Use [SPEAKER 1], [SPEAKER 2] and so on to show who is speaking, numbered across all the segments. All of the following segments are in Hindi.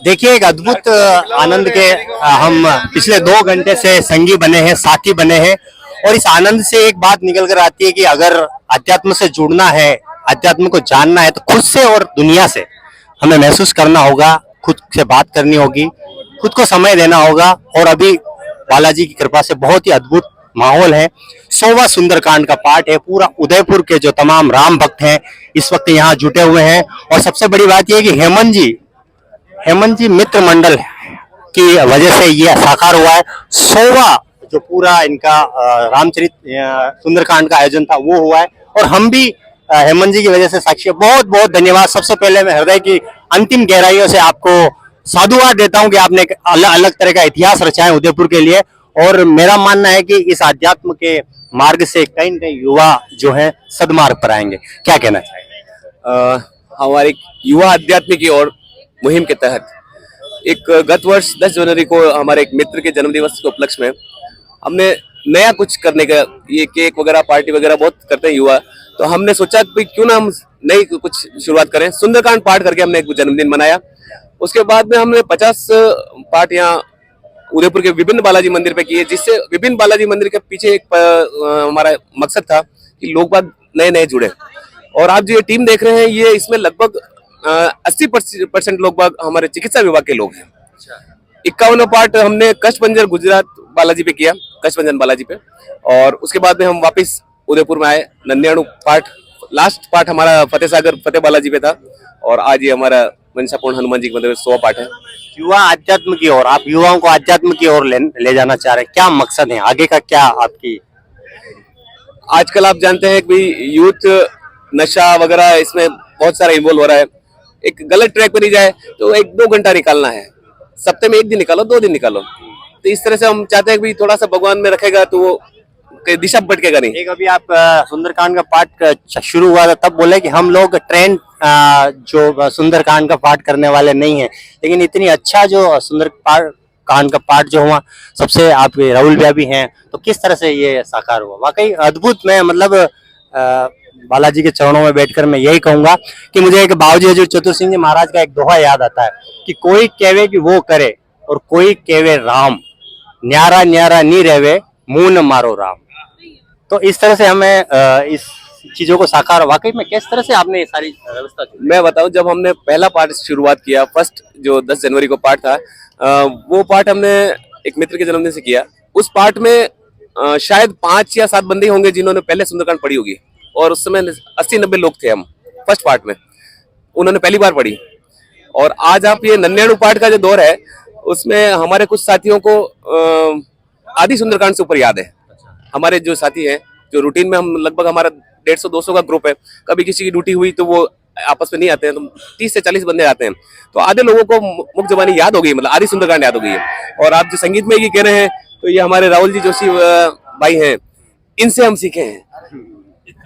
[SPEAKER 1] देखिए एक अद्भुत आनंद के हम पिछले 2 घंटे से संगी बने हैं, साथी बने हैं। और इस आनंद से एक बात निकल कर आती है कि अगर अध्यात्म से जुड़ना है, अध्यात्म को जानना है, तो खुद से और दुनिया से हमें महसूस करना होगा, खुद से बात करनी होगी, खुद को समय देना होगा। और अभी बालाजी की कृपा से बहुत ही अद्भुत माहौल है। 100वां सुंदरकांड का पाठ है। पूरा उदयपुर के जो तमाम राम भक्त हैं इस वक्त यहाँ जुटे हुए हैं। और सबसे बड़ी बात यह है कि हेमंत जी मित्र मंडल की वजह से ये साकार हुआ है। 100वां जो पूरा इनका रामचरित सुंदरकांड का आयोजन था वो हुआ है। और हम भी हेमंत जी की वजह से साक्षी है। बहुत बहुत धन्यवाद। सबसे पहले मैं हृदय की अंतिम गहराइयों से आपको साधुवाद देता हूं कि आपने एक अलग अलग तरह का इतिहास रचा है उदयपुर के लिए। और मेरा मानना है कि इस आध्यात्म के मार्ग से कहीं न कहीं युवा जो है सदमार्ग पर आएंगे। क्या कहना चाहिए?
[SPEAKER 2] हमारे युवा अध्यात्म की ओर मुहिम के तहत एक गत वर्ष 10 जनवरी को हमारे एक मित्र के जन्मदिवस के उपलक्ष्य में हमने नया कुछ करने का, ये केक वगैरह पार्टी वगैरह बहुत करते हैं युवा, तो हमने सोचा कि क्यों ना हम नई कुछ शुरुआत करें। सुंदरकांड पाठ करके हमने एक जन्मदिन मनाया। उसके बाद में हमने 50 पाठ यहाँ उदयपुर के विभिन्न बालाजी मंदिर पे किए, जिससे विभिन्न बालाजी मंदिर के पीछे एक हमारा मकसद था कि लोग बाग नए नए जुड़े। और आप जो ये टीम देख रहे हैं, ये इसमें लगभग 80% लोग बाग हमारे चिकित्सा विभाग के लोग हैं। 51 पाठ हमने कष्टभंजन गुजरात बालाजी पे किया, कष्टभंजन बालाजी पे। और उसके बाद में हम वापस उदयपुर में आए। 99 पाठ, लास्ट पाठ हमारा फतेह सागर फतेह बालाजी पे था। और आज ये हमारा मनसापूर्ण हनुमान जी के मंदिर में 100 पाठ है।
[SPEAKER 1] युवा अध्यात्म की ओर, आप युवाओं को अध्यात्म की ओर ले जाना चाह रहे हैं, क्या मकसद है आगे का? क्या आपकी
[SPEAKER 2] आजकल आप जानते हैं कि यूथ नशा वगैरह इसमें बहुत सारा इन्वॉल्व हो रहा है। एक गलत ट्रैक पर नहीं जाए तो 1-2 घंटा निकालना है, सप्ताह में 1 दिन निकालो, 2 दिन निकालो। तो इस तरह से हम चाहते हैं कि थोड़ा सा भगवान में रखेगा तो वो दिशा भटकेगा नहीं।
[SPEAKER 1] एक अभी आप सुंदरकांड का पाठ शुरू हुआ था तब बोले कि हम लोग ट्रेंड जो सुंदरकांड का पाठ करने वाले नहीं है, लेकिन इतनी अच्छा जो सुंदरकांड का पाठ जो हुआ, सबसे आप राहुल भैया भी हैं, तो किस तरह से ये साकार हुआ? वाकई अद्भुत। मैं मतलब बालाजी के चरणों में बैठकर मैं यही कहूंगा कि मुझे एक बाबूजी हजूर चतुर सिंह जी महाराज का एक दोहा याद आता है कि कोई कहवे कि वो करे और कोई कहवे राम, न्यारा न्यारा नी रहवे मुंह न मारो राम। तो इस तरह से हमें इस चीजों को साकार, वाकई में किस तरह से आपने ये सारी व्यवस्था की?
[SPEAKER 2] मैं बताऊं, जब हमने पहला पाठ शुरुआत किया, फर्स्ट जो 10 जनवरी को पाठ था, वो पाठ हमने एक मित्र के जन्मदिन से किया। उस पाठ में शायद 5 या 7 बंदे होंगे जिन्होंने पहले सुंदरकांड पढ़ी होगी। और उस समय 80-90 लोग थे हम फर्स्ट पार्ट में, उन्होंने पहली बार पढ़ी। और आज आप ये 99 पाठ का जो दौर है, उसमें हमारे कुछ साथियों को आधी सुंदरकांड से ऊपर याद है। हमारे जो साथी हैं, जो रूटीन में हम लगभग हमारा 150-200 का ग्रुप है, कभी किसी की ड्यूटी हुई तो वो आपस में नहीं आते हैं, तो 30 से 40 बंदे आते हैं। तो आधे लोगों को मुख्य जबानी याद हो गई, मतलब आधी सुंदरकांड याद हो गई है। और आप जो संगीत में ये कह रहे हैं, तो ये हमारे राहुल जी जोशी भाई हैं, इनसे हम सीखे हैं।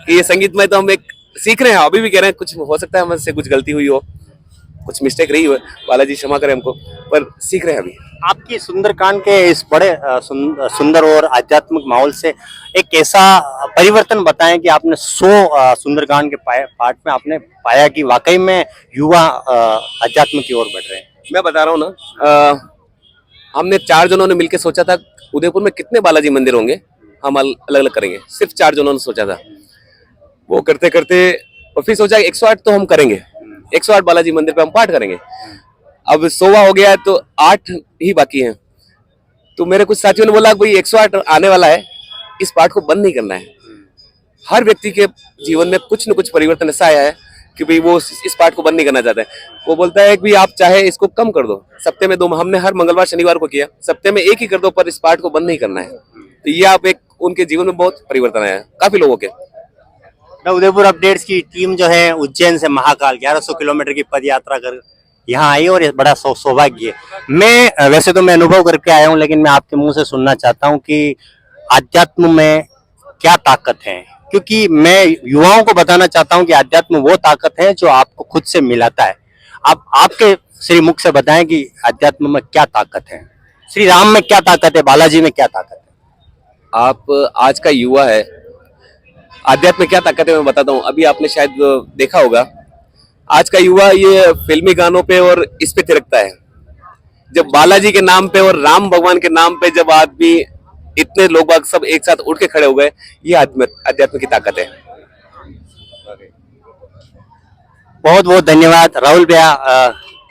[SPEAKER 2] ये संगीत में तो हम एक सीख रहे हैं, अभी भी कह रहे हैं, कुछ हो सकता है हमसे कुछ गलती हुई हो, कुछ मिस्टेक रही हो, बालाजी क्षमा करें हमको, पर सीख रहे हैं अभी।
[SPEAKER 1] आपकी सुंदरकांड के इस बड़े सुंदर और आध्यात्मिक माहौल से एक ऐसा परिवर्तन बताएं कि आपने 100 सुंदरकांड के पाठ में आपने पाया कि वाकई में युवा अध्यात्म की ओर बढ़ रहे हैं।
[SPEAKER 2] मैं बता रहा हूँ ना, हमने 4 जनों ने मिलकर सोचा था उदयपुर में कितने बालाजी मंदिर होंगे, हम अलग अलग करेंगे। सिर्फ 4 जनों ने सोचा था। वो करते करते और फिर सोचा 108 तो हम करेंगे, 108 बालाजी मंदिर पे हम पाठ करेंगे। अब 100वां हो गया है तो 8 ही बाकी हैं। तो मेरे कुछ साथियों ने बोला भाई 108 आने वाला है, इस पाठ को बंद नहीं करना है। हर व्यक्ति के जीवन में कुछ न कुछ परिवर्तन ऐसा आया है कि भाई वो इस पाठ को बंद नहीं करना चाहता है। वो बोलता है कि आप चाहे इसको कम कर दो, सप्ते में 2, हमने हर मंगलवार शनिवार को किया, सप्ते में 1 ही कर दो, पर इस पाठ को बंद नहीं करना है। तो ये आप एक उनके जीवन में बहुत परिवर्तन आया है, काफी लोगों के।
[SPEAKER 1] उदयपुर अपडेट्स की टीम जो है उज्जैन से महाकाल 1100 किलोमीटर की पद यात्रा कर यहाँ आई और ये बड़ा सौभाग्य है। मैं वैसे तो मैं अनुभव करके आया हूँ, लेकिन मैं आपके मुंह से सुनना चाहता हूँ कि अध्यात्म में क्या ताकत है, क्योंकि मैं युवाओं को बताना चाहता हूँ कि अध्यात्म वो ताकत है जो आपको खुद से मिलाता है। आप आपके श्री मुख से बताएं कि अध्यात्म में क्या ताकत है, श्री राम में क्या ताकत है, बालाजी में क्या ताकत है?
[SPEAKER 2] आप आज का युवा है, आध्यात्म में क्या ताकत है मैं बताता हूँ। अभी आपने शायद देखा होगा, आज का युवा ये फिल्मी गानों पे और इस पे थिरकता है। जब बालाजी के नाम पे और राम भगवान के नाम पे जब आदमी इतने लोग बाग सब एक साथ उठ के खड़े हो गए, ये अध्यात्म की ताकत है।
[SPEAKER 1] बहुत बहुत धन्यवाद राहुल भैया।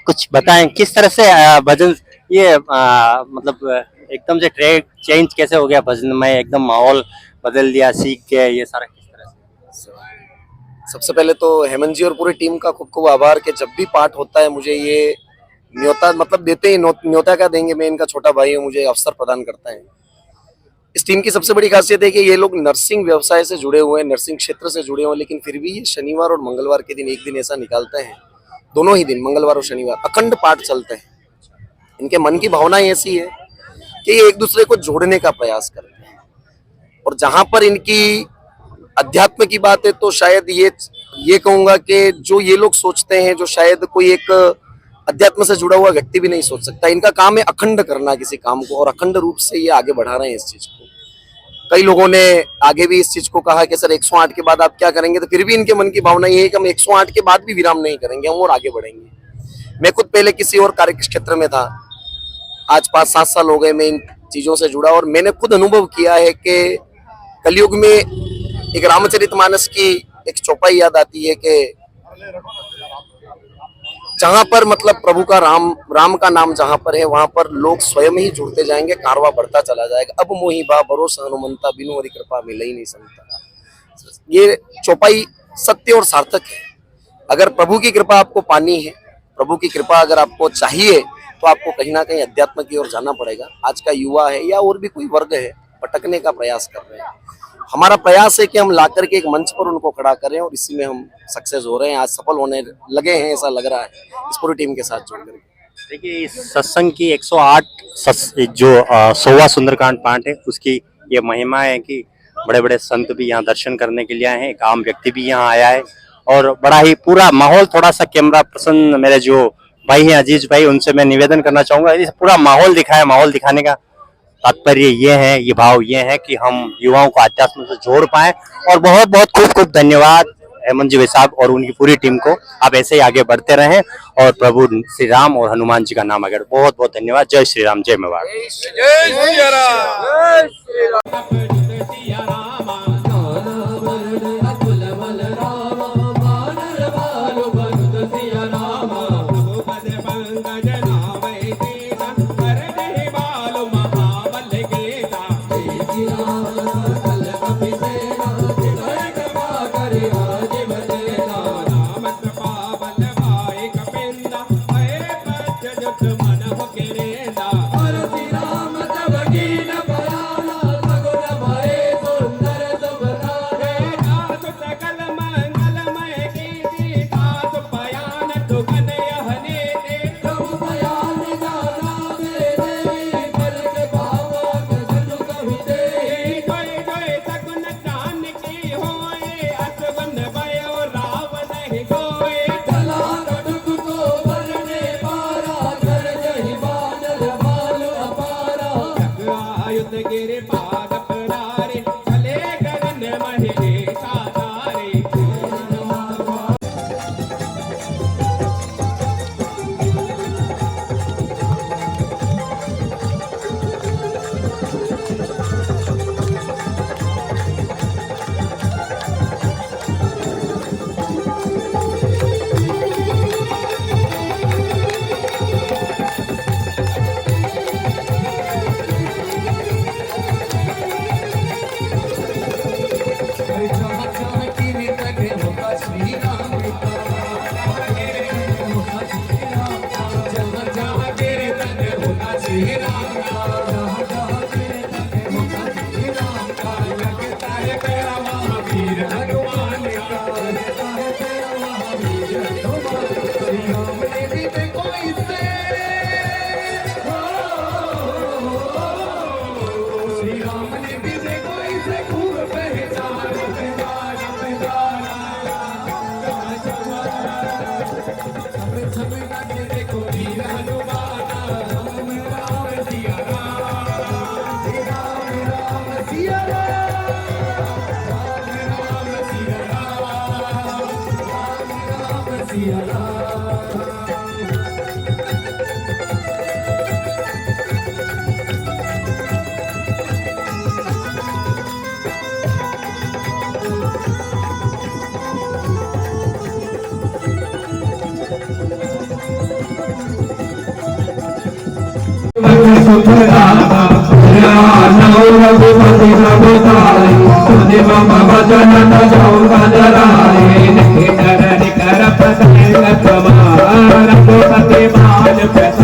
[SPEAKER 1] कुछ बताएं किस तरह से भजन ये मतलब एकदम से ट्रैक चेंज कैसे हो गया भजन में, एकदम माहौल बदल दिया सीख के, ये सारा किस तरह से?
[SPEAKER 3] सबसे पहले तो हेमंत जी और पूरी टीम का खूब खूब आभार कि जब भी पाठ होता है मुझे ये न्योता मतलब देते ही न्योता क्या देंगे, मैं इनका छोटा भाई हूँ, मुझे अवसर प्रदान करता है। इस टीम की सबसे बड़ी खासियत है कि ये लोग नर्सिंग व्यवसाय से जुड़े हुए हैं, नर्सिंग क्षेत्र से जुड़े हुए हैं, लेकिन फिर भी ये शनिवार और मंगलवार के दिन एक दिन ऐसा निकालते हैं, दोनों ही दिन मंगलवार और शनिवार अखंड पाठ चलते हैं। इनके मन की भावना ऐसी है कि ये एक दूसरे को जोड़ने का प्रयास करते हैं, और जहां पर इनकी अध्यात्म की बात है तो शायद ये कहूंगा कि जो ये लोग सोचते हैं, जो शायद कोई एक अध्यात्म से जुड़ा हुआ व्यक्ति भी नहीं सोच सकता। इनका काम है अखंड करना किसी काम को, और अखंड रूप से ये आगे बढ़ा रहे हैं इस चीज को। कई लोगों ने आगे भी इस चीज को कहा कि सर 108 के बाद आप क्या करेंगे, तो फिर भी इनके मन की भावना ये है कि हम 108 के बाद भी विराम नहीं करेंगे, हम और आगे बढ़ेंगे। मैं खुद पहले किसी और कार्य क्षेत्र में था, आज 5-7 साल हो गए मैं इन चीजों से जुड़ा, और मैंने खुद अनुभव किया है कि कलयुग में एक रामचरितमानस की एक चौपाई याद आती है कि जहां पर मतलब प्रभु का राम का नाम जहां पर है वहां पर लोग स्वयं ही जुड़ते जाएंगे, कारवा बढ़ता चला जाएगा। अब मोहि बा भरोसा हनुमंता, बिनु हरि कृपा मिले ही नहीं संता। ये चौपाई सत्य और सार्थक है। अगर प्रभु की कृपा आपको पानी है, प्रभु की कृपा अगर आपको चाहिए, तो आपको कहीं ना कहीं अध्यात्म की ओर जाना पड़ेगा। आज का युवा है या और भी कोई वर्ग है, भटकने का प्रयास कर रहे हैं। हमारा प्रयास है कि हम लाकर के एक मंच पर उनको खड़ा करें, और इसी में हम सक्सेस हो रहे हैं, आज सफल होने लगे हैं ऐसा लग रहा है इस पूरी टीम के साथ जुड़ करके।
[SPEAKER 1] देखिए इस सत्संग की 108 जो 16वां सुंदरकांड पाठ है उसकी ये महिमा है कि बड़े बड़े संत भी यहाँ दर्शन करने के लिए आए हैं, एक आम व्यक्ति भी यहाँ आया है, और बड़ा ही पूरा माहौल, थोड़ा सा कैमरा पर्सन मेरे जो भाई हैं अजीज भाई, उनसे मैं निवेदन करना चाहूंगा इस पूरा माहौल दिखाया। माहौल दिखाने का तात्पर्य ये है, ये भाव ये है कि हम युवाओं को अध्यात्म से जोड़ पाए। और बहुत बहुत खूब खूब धन्यवाद हेमंत जी साहब और उनकी पूरी टीम को। आप ऐसे ही आगे बढ़ते रहें और प्रभु श्री राम और हनुमान जी का नाम आगे। बहुत बहुत धन्यवाद। जय श्री राम, जय मेवाड़।
[SPEAKER 4] रघुपति बाल